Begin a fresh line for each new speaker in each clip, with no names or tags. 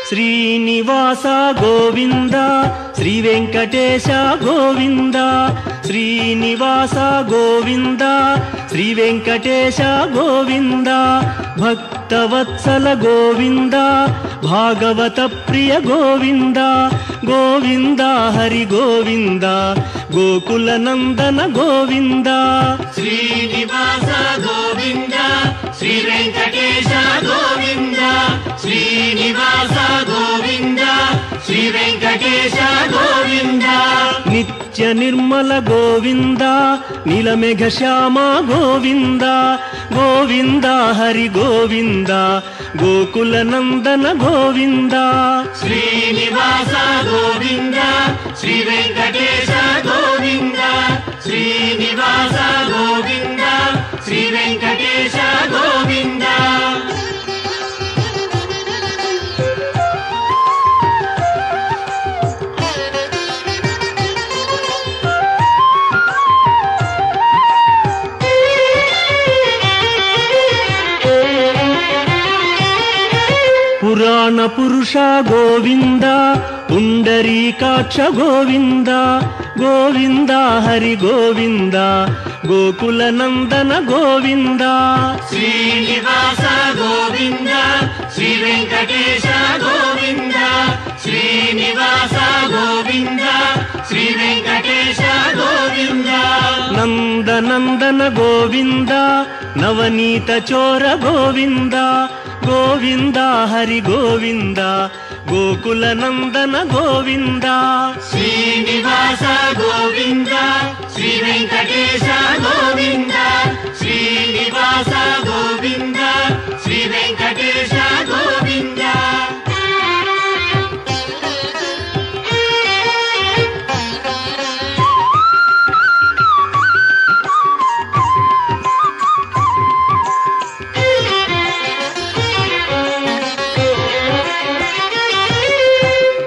శ్రీనివాస గోవింద శ్రీ వెంకటేశ గోవింద శ్రీనివాస గోవింద శ్రీ వెంకటేశ గోవింద భక్తవత్సల గోవింద భాగవత ప్రియ గోవింద గోవింద హరి గోవింద గోకుల నందన గోవింద
శ్రీనివాస గోవింద శ్రీ వెంకటేశ గోవింద శ్రీనివాస గోవింద శ్రీ వెంకటేశ గోవింద
నిత్య నిర్మల గోవింద నీలమేఘ శ్యామ గోవింద గోవింద హరి గోవింద గోకుల నందన గోవింద
శ్రీనివాస గోవింద శ్రీ వెంకటేశ గోవింద శ్రీనివాస గోవింద శ్రీ వెంకటేశ గోవింద
పురాణ పురుష గోవింద పుండరీకాక్ష గోవింద గోవింద హరి గోవింద గోకుల నందన గోవింద
శ్రీనివాస గోవింద శ్రీ వెంకటేశ గోవింద శ్రీనివాస గోవింద శ్రీ వెంకటేశ గోవింద
నందనందన గోవింద నవనీత చోర గోవింద గోవింద హరి గోవింద గోకుల నందన గోవింద
శ్రీనివాస గోవింద శ్రీ వెంకటేశ గోవింద శ్రీనివాస గోవింద శ్రీ వెంకటేశ గోవింద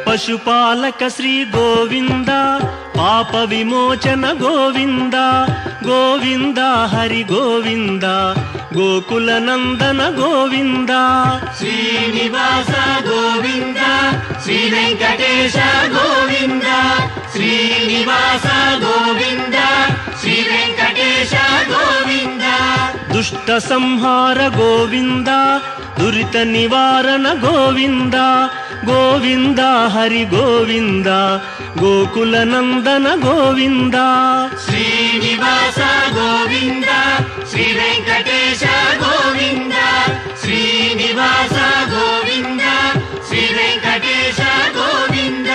పశుపాలక శ్రీ గోవింద పాప విమోచన గోవింద గోవింద హరి గోవింద గోకుల నందన గోవింద
శ్రీనివాస గోవింద శ్రీ వెంకటేశ గోవింద శ్రీనివాస గోవింద శ్రీ వెంకటేశ గోవింద
దుష్ట సంహార గోవింద దురిత నివారణ గోవింద గోవింద హరి గోవింద గోకుల నందన గోవింద
శ్రీనివాస గోవింద శ్రీ వెంకటేశ గోవింద శ్రీనివాస గోవింద శ్రీ వెంకటేశ గోవింద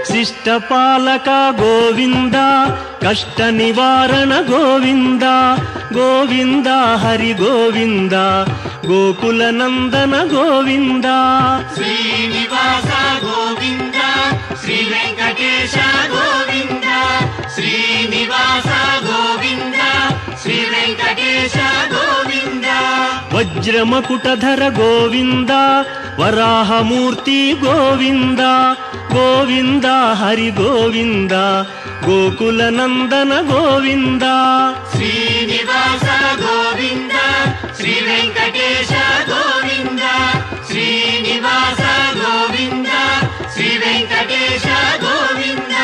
శిష్టపాలక గోవింద కష్ట నివారణ గోవింద గోవింద హరి గోవింద గోకుల నందన గోవింద
శ్రీనివాస గోవింద శ్రీ వెంకటేశ గోవింద శ్రీనివాస గోవింద శ్రీ వెంకటేశ గోవింద
వజ్రమకుటధర గోవింద వరాహమూర్తి గోవింద గోవింద హరి గోవింద గోకుల నందన గోవింద
శ్రీనివాస గోవింద శ్రీ వెంకటేశ గోవింద శ్రీనివాస గోవింద శ్రీ వెంకటేశ గోవింద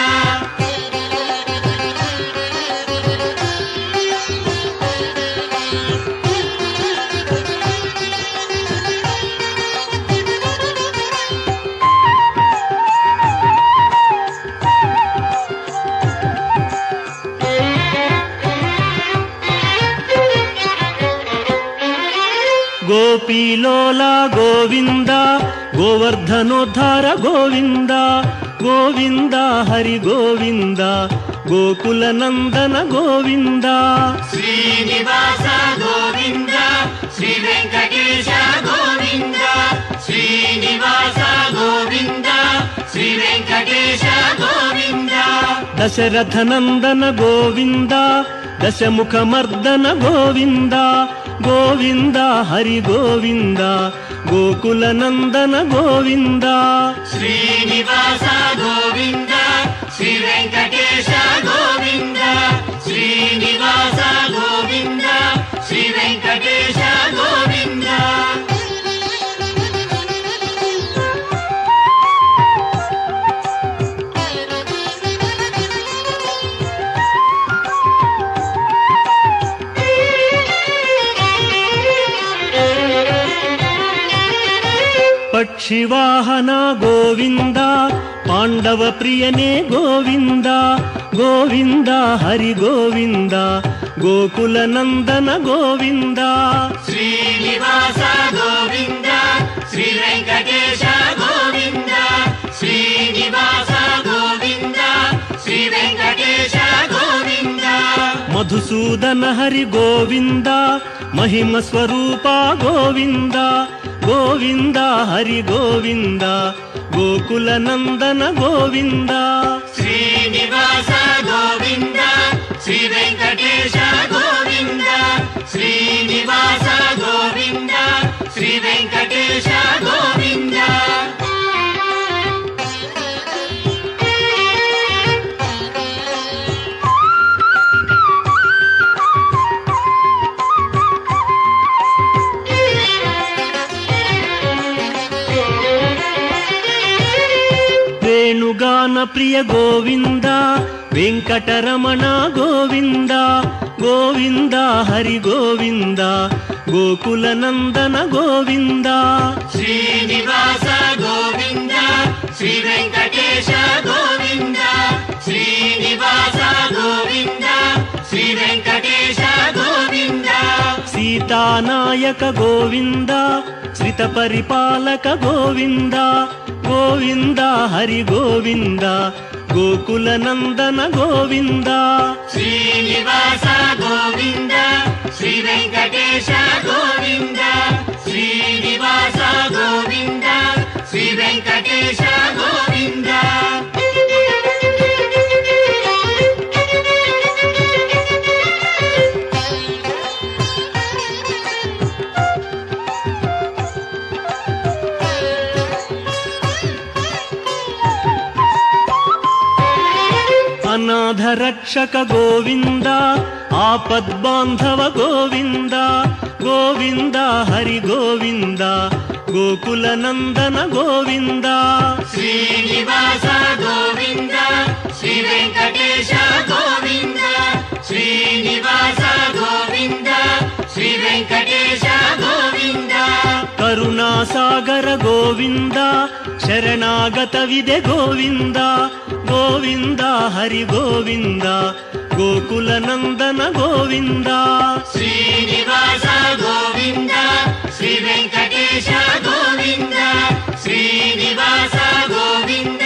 గోపీలోల గోవింద గోవర్ధనోద్ధార గోవింద గోవింద హరి గోవింద గోకుల నందన గోవింద
శ్రీనివాస గోవింద శ్రీ వెంకటేశ గోవింద శ్రీనివాస గోవింద శ్రీ వెంకటేశ గోవింద
దశరథ నందన గోవింద దశముఖ మర్దన గోవింద ಗೋವಿಂದ ಹರಿ ಗೋವಿಂದ ಗೋಕುಲ ನಂದನ ಗೋವಿಂದ
ಶ್ರೀನಿವಾಸ ಗೋವಿಂದ ಶ್ರೀ ವೆಂಕಟೇಶ ಗೋವಿಂದ ಶ್ರೀನಿವಾಸ ಗೋವಿಂದ ಶ್ರೀ ವೆಂಕಟೇಶ ಗೋವಿಂದ
ಪಕ್ಷಿವಾಹನ ಗೋವಿಂದ ಪಾಂಡವ ಪ್ರಿಯನೇ ಗೋವಿಂದ ಗೋವಿಂದ ಹರಿ ಗೋವಿಂದ ಗೋಕುಲ ನಂದನ ಗೋವಿಂದ
ಶ್ರೀನಿವಾಸ ಗೋವಿಂದ ಶ್ರೀ ವೆಂಕಟೇಶ ಗೋವಿಂದ ಶ್ರೀನಿವಾಸ ಗೋವಿಂದ ಶ್ರೀ ವೆಂಕಟೇಶ ಗೋವಿಂದ
ಮಧುಸೂದನ ಹರಿ ಗೋವಿಂದ ಮಹಿಮ ಸ್ವರೂಪ ಗೋವಿಂದ ಗೋವಿಂದ ಹರಿ ಗೋವಿಂದ ಗೋಕುಲ ನಂದನ ಗೋವಿಂದ
ಶ್ರೀನಿವಾಸ ಗೋವಿಂದ ಶ್ರೀ ವೆಂಕಟೇಶ ಗೋವಿಂದ ಶ್ರೀನಿವಾಸ ಗೋವಿಂದ ಶ್ರೀ ವೆಂಕಟೇಶ ಗೋವಿಂದ
ವೇಣುಗಾನ ಪ್ರಿಯ ಗೋವಿಂದ ವೆಂಕಟರಮಣ ಗೋವಿಂದ ಗೋವಿಂದ ಹರಿ ಗೋವಿಂದ ಗೋಕುಲ ನಂದನ ಗೋವಿಂದ
ಶ್ರೀನಿವಾಸ ಗೋವಿಂದ ಶ್ರೀ ವೆಂಕಟೇಶ ಗೋವಿಂದ ಶ್ರೀನಿವಾಸ ಗೋವಿಂದ ಶ್ರೀ ವೆಂಕಟೇಶ ಗೋವಿಂದ
ಸೀತಾನಾಯಕ ಗೋವಿಂದ ಶ್ರಿತ ಪರಿಪಾಲಕ ಗೋವಿಂದ ಗೋವಿಂದ ಹರಿ ಗೋವಿಂದ ಗೋಕುಲ ನಂದನ ಗೋವಿಂದ
ಶ್ರೀನಿವಾಸ ಗೋವಿಂದ ಶ್ರೀ ವೆಂಕಟೇಶ ಗೋವಿಂದ ಶ್ರೀನಿವಾಸ ಗೋವಿಂದ ಶ್ರೀ ವೆಂಕಟೇಶ ಗೋವಿಂದ
ಅನಾಥ ರಕ್ಷಕ ಗೋವಿಂದ ಆಪದ್ಬಾಂಧವ ಗೋವಿಂದ ಗೋವಿಂದ ಹರಿ ಗೋವಿಂದ ಗೋಕುಲ ನಂದನ ಗೋವಿಂದ
ಶ್ರೀನಿವಾಸ ಗೋವಿಂದ ಶ್ರೀ ವೆಂಕಟೇಶ ಗೋವಿಂದ ಶ್ರೀನಿವಾಸ ಗೋವಿಂದ ಶ್ರೀ ವೆಂಕಟೇಶ ಗೋವಿಂದ
ಕರುಣಾಸಾಗರ ಗೋವಿಂದ ಶರಣಾಗತವಿದೆ ಗೋವಿಂದ ಗೋವಿಂದ ಹರಿ ಗೋವಿಂದ ಗೋಕುಲ ನಂದನ ಗೋವಿಂದ
ಶ್ರೀನಿವಾಸ ಗೋವಿಂದ ಶ್ರೀ ವೆಂಕಟೇಶ ಗೋವಿಂದ ಶ್ರೀನಿವಾಸ ಗೋವಿಂದ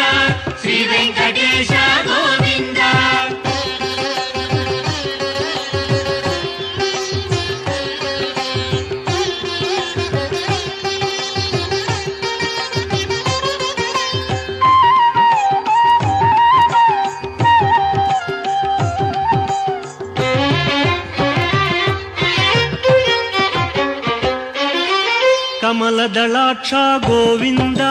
ಶ್ರೀ ವೆಂಕಟೇಶ ಗೋವಿಂದ
ಕಮಲದಳಾಕ್ಷ ಗೋವಿಂದ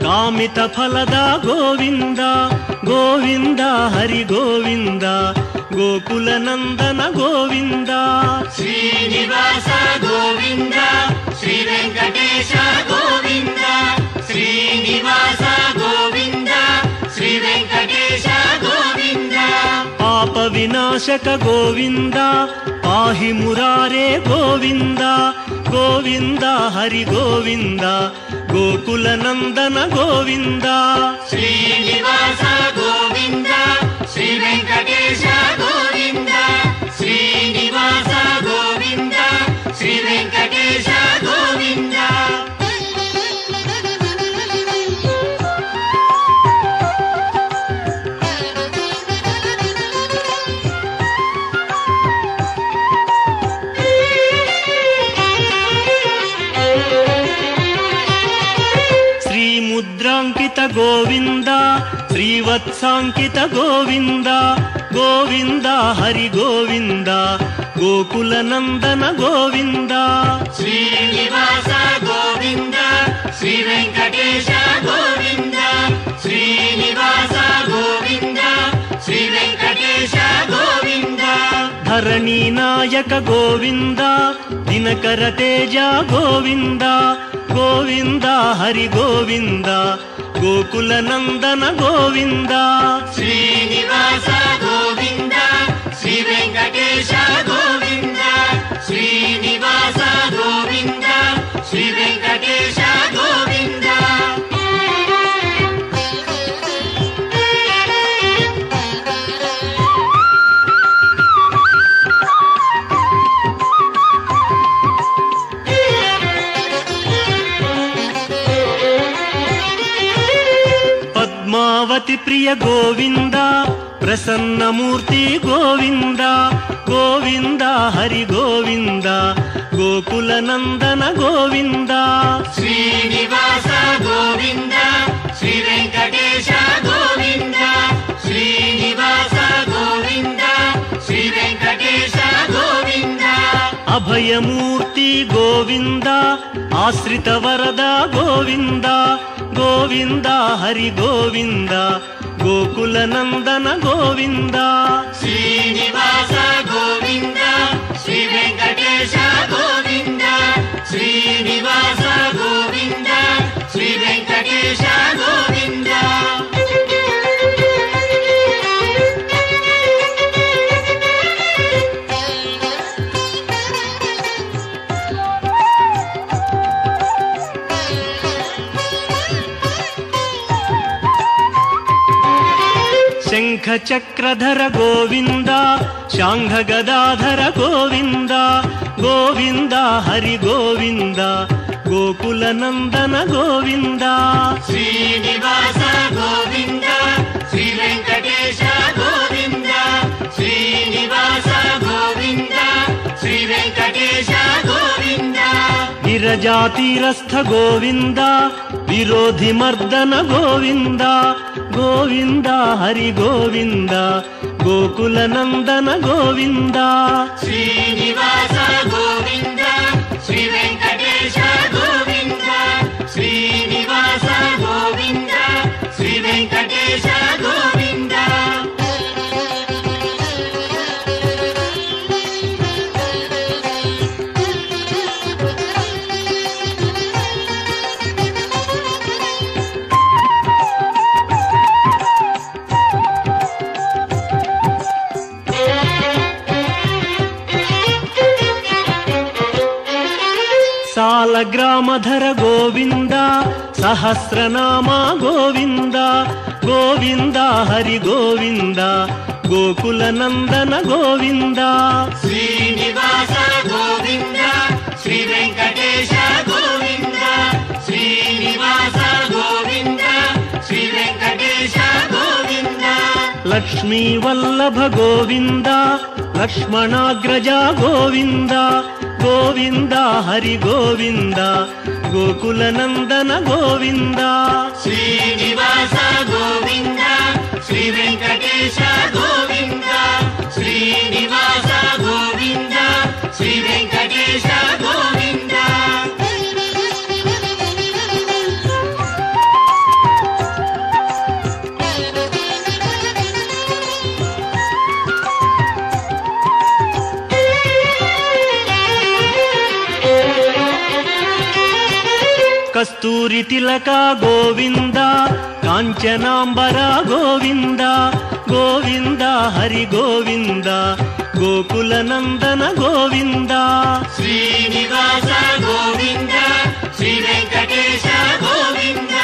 ಕಾಮಿತ ಫಲದ ಗೋವಿಂದ ಗೋವಿಂದ ಹರಿ ಗೋವಿಂದ ಗೋಕುಲ ನಂದನ ಗೋವಿಂದ
ಶ್ರೀನಿವಾಸ ಗೋವಿಂದ ಶ್ರೀ ವೆಂಕಟೇಶ ಗೋವಿಂದ ಶ್ರೀನಿವಾಸ ಗೋವಿಂದ ಶ್ರೀ ವೆಂಕಟೇಶ ಗೋವಿಂದ
ಪಾಪ ವಿನಾಶಕ ಗೋವಿಂದ ಪಾಹಿ ಮುರಾರೇ ಗೋವಿಂದ ಗೋವಿಂದ ಹರಿ ಗೋವಿಂದ ಗೋಕುಲ ನಂದನ ಗೋವಿಂದ
ಶ್ರೀನಿವಾಸ ಗೋವಿಂದ ಶ್ರೀ ವೆಂಕಟೇಶ ಗೋವಿಂದ ಶ್ರೀನಿವಾಸ ಗೋವಿಂದ ಶ್ರೀ ವೆಂಕಟೇಶ ಗೋವಿಂದ
ಮುದ್ರಾಂಕಿತ ಗೋವಿಂದ ಶ್ರೀವತ್ಸಾಂಕಿತ ಗೋವಿಂದ ಗೋವಿಂದ ಹರಿ ಗೋವಿಂದ ಗೋಕುಲ ನಂದನ ಗೋವಿಂದ
ಶ್ರೀನಿವಾಸ ಗೋವಿಂದ ಶ್ರೀ ವೆಂಕಟೇಶ ಗೋವಿಂದ ಶ್ರೀನಿವಾಸ ಗೋವಿಂದ ಶ್ರೀ ವೆಂಕಟೇಶ ಗೋವಿಂದ
ಧರಣಿ ನಾಯಕ ಗೋವಿಂದ ದಿನಕರ ತೇಜ ಗೋವಿಂದ ಗೋವಿಂದ ಹರಿ ಗೋವಿಂದ ಗೋಕುಲ ನಂದನ ಗೋವಿಂದ
ಶ್ರೀನಿವಾಸ ಗೋವಿಂದ ಶ್ರೀ ವೆಂಕಟೇಶ ಗೋವಿಂದ ಶ್ರೀನಿವಾಸ ಗೋವಿಂದ ಶ್ರೀ ವೆಂಕಟೇಶ ಗೋವಿಂದ
ಪದ್ಮಾವತಿ ಪ್ರಿಯ ಗೋವಿಂದ ಪ್ರಸನ್ನ ಮೂರ್ತಿ ಗೋವಿಂದ ಗೋವಿಂದ ಹರಿ ಗೋವಿಂದ ಗೋಕುಲ ನಂದನ ಗೋವಿಂದ
ಶ್ರೀನಿವಾಸ ಗೋವಿಂದ ಶ್ರೀ ವೆಂಕಟೇಶ ಗೋವಿಂದ ಶ್ರೀನಿವಾಸ ಗೋವಿಂದ ಶ್ರೀ ವೆಂಕಟೇಶ ಗೋವಿಂದ
ಅಭಯಮೂರ್ತಿ ಗೋವಿಂದ ಆಶ್ರಿತ ವರದ ಗೋವಿಂದ ಗೋವಿಂದ ಹರಿ ಗೋವಿಂದ ಗೋಕುಲ ನಂದನ ಗೋವಿಂದ
ಶ್ರೀನಿವಾಸ ಗೋವಿಂದ ಶ್ರೀ ವೆಂಕಟೇಶ ಗೋವಿಂದ ಶ್ರೀನಿವಾಸ ಗೋವಿಂದ ಶ್ರೀ ವೆಂಕಟೇಶ ಗೋವಿಂದ
ಶಂಖ ಚಕ್ರಧರ ಗೋವಿಂದ ಶಾಂಘ ಗದಾಧರ ಗೋವಿಂದ ಗೋವಿಂದ ಹರಿ ಗೋವಿಂದ ಗೋಕುಲ ನಂದನ ಗೋವಿಂದ
ಶ್ರೀನಿವಾಸ ಗೋವಿಂದ ಶ್ರೀ ವೆಂಕಟೇಶ ಗೋವಿಂದ ಶ್ರೀನಿವಾಸ ಗೋವಿಂದ ಶ್ರೀ ವೆಂಕಟೇಶ ಗೋವಿಂದ
ವಿರಜಾತೀರಸ್ಥ ಗೋವಿಂದ ವಿರೋಧಿ ಮರ್ದನ ಗೋವಿಂದ ಗೋವಿಂದ ಹರಿ ಗೋವಿಂದ ಗೋಕುಲ ನಂದನ ಗೋವಿಂದ
ಶ್ರೀನಿವಾಸ ಗೋವಿಂದ ಶ್ರೀ ವೆಂಕಟೇಶ ಗೋವಿಂದ ಶ್ರೀನಿವಾಸ ಗೋವಿಂದ ಶ್ರೀ ವೆಂಕಟೇಶ ಗೋವಿಂದ
ಸಾಲಗ್ರಾಮಧರ ಗೋವಿಂದ ಸಹಸ್ರನಾಮ ಗೋವಿಂದ ಗೋವಿಂದ ಹರಿ ಗೋವಿಂದ ಗೋಕುಲ ನಂದನ ಗೋವಿಂದ
ಶ್ರೀನಿವಾಸ ಗೋವಿಂದ ಶ್ರೀ ವೆಂಕಟೇಶ ಗೋವಿಂದ ಶ್ರೀನಿವಾಸ ಗೋವಿಂದ ಶ್ರೀ ವೆಂಕಟೇಶ ಗೋವಿಂದ
ಲಕ್ಷ್ಮೀ ವಲ್ಲಭ ಗೋವಿಂದ ಲಕ್ಷ್ಮಣಾಗ್ರಜ ಗೋವಿಂದ ಗೋವಿಂದ ಹರಿ ಗೋವಿಂದ ಗೋಕುಲ ನಂದನ ಗೋವಿಂದ
ಶ್ರೀನಿವಾಸ ಗೋವಿಂದ ಶ್ರೀ ವೆಂಕಟೇಶ ಗೋವಿಂದ ಶ್ರೀನಿವಾಸ ಗೋವಿಂದ ಶ್ರೀ ವೆಂಕಟೇಶ ಗೋವಿಂದ
ಕಸ್ತೂರಿ ತಿಲಕ ಗೋವಿಂದ ಕಾಂಚನಾಂಬರ ಗೋವಿಂದ ಗೋವಿಂದ ಹರಿ ಗೋವಿಂದ ಗೋಕುಲ ನಂದನ ಗೋವಿಂದ
ಶ್ರೀನಿವಾಸ ಗೋವಿಂದ ಶ್ರೀ ವೆಂಕಟೇಶ ಗೋವಿಂದ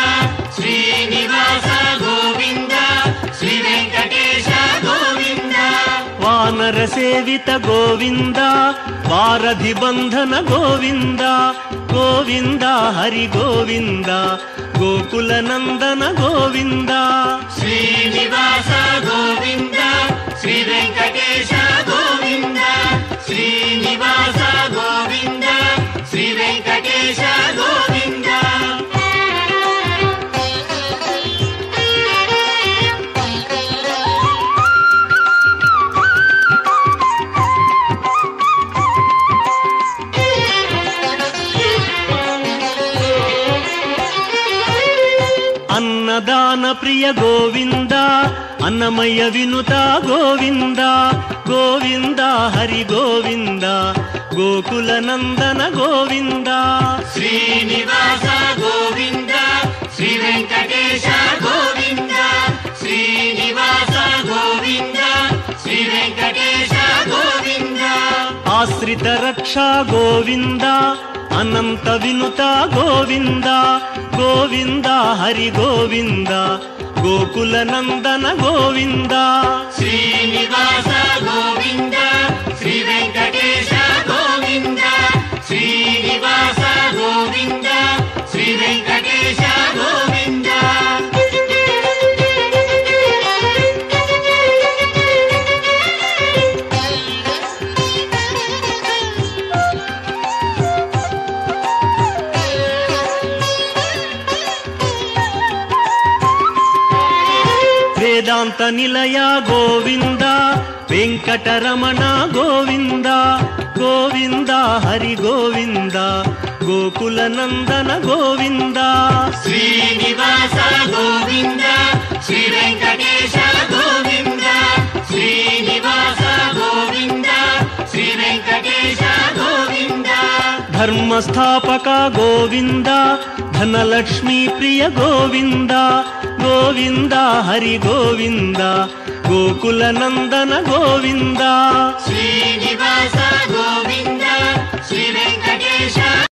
ಶ್ರೀನಿವಾಸ ಗೋವಿಂದ ಶ್ರೀ ವೆಂಕಟೇಶ ಗೋವಿಂದ
ವಾನರ ಸೇವಿತ ಗೋವಿಂದ ವಾರಧಿ ಬಂಧನ ಗೋವಿಂದ ಗೋವಿಂದ ಹರಿ ಗೋವಿಂದ ಗೋಕುಲ ನಂದನ ಗೋವಿಂದ
ಶ್ರೀನಿವಾಸ ಗೋವಿಂದ ಶ್ರೀ ವೆಂಕಟೇಶ ಗೋವಿಂದ ಶ್ರೀನಿವಾಸ ಗೋವಿಂದ ಶ್ರೀ ವೆಂಕಟೇಶ ಗೋವಿಂದ
ಅನ್ನದಾನ ಪ್ರಿಯ ಗೋವಿಂದ ಅನ್ನಮಯ್ಯ ವಿನುತ ಗೋವಿಂದ ಗೋವಿಂದ ಹರಿ ಗೋವಿಂದ ಗೋಕುಲ ನಂದನ ಗೋವಿಂದ
ಶ್ರೀನಿವಾಸ ಗೋವಿಂದ ಶ್ರೀ ವೆಂಕಟೇಶ ಗೋವಿಂದ ಶ್ರೀನಿವಾಸ ಗೋವಿಂದ ಶ್ರೀ ವೆಂಕಟೇಶ ಗೋವಿಂದ
ಆಶ್ರಿತ ರಕ್ಷಾ ಗೋವಿಂದ ಅನಂತ ವಿನುತ ಗೋವಿಂದ ಗೋವಿಂದ ಹರಿ ಗೋವಿಂದ ಗೋಕುಲ ನಂದನ ಗೋವಿಂದ
ಶ್ರೀನಿವಾಸ ಗೋವಿಂದ ಶ್ರೀ ವೆಂಕಟೇಶ ಗೋವಿಂದ ಶ್ರೀನಿವಾಸ ಗೋವಿಂದ ಶ್ರೀ ವೆಂಕಟೇಶ ಗೋವಿಂದ
ವೇದಾಂತ ನಿಲಯ ಗೋವಿಂದ ವೆಂಕಟರಮಣ ಗೋವಿಂದ ಗೋವಿಂದ ಹರಿ ಗೋವಿಂದ ಗೋಕುಲ ನಂದನ ಗೋವಿಂದ
ಶ್ರೀನಿವಾಸ ಗೋವಿಂದ ಶ್ರೀ ವೆಂಕಟೇಶ ಗೋವಿಂದ ಶ್ರೀನಿವಾಸ ಗೋವಿಂದ ಶ್ರೀ ವೆಂಕಟೇಶ ಗೋವಿಂದ
ಧರ್ಮಸ್ಥಾಪಕ ಗೋವಿಂದ ಧನಲಕ್ಷ್ಮೀ ಪ್ರಿಯ ಗೋವಿಂದ ಗೋವಿಂದ ಹರಿ ಗೋವಿಂದ ಗೋಕುಲ ನಂದನ ಗೋವಿಂದ
ಶ್ರೀನಿವಾಸ ಗೋವಿಂದ ಶ್ರೀ ವೆಂಕಟೇಶ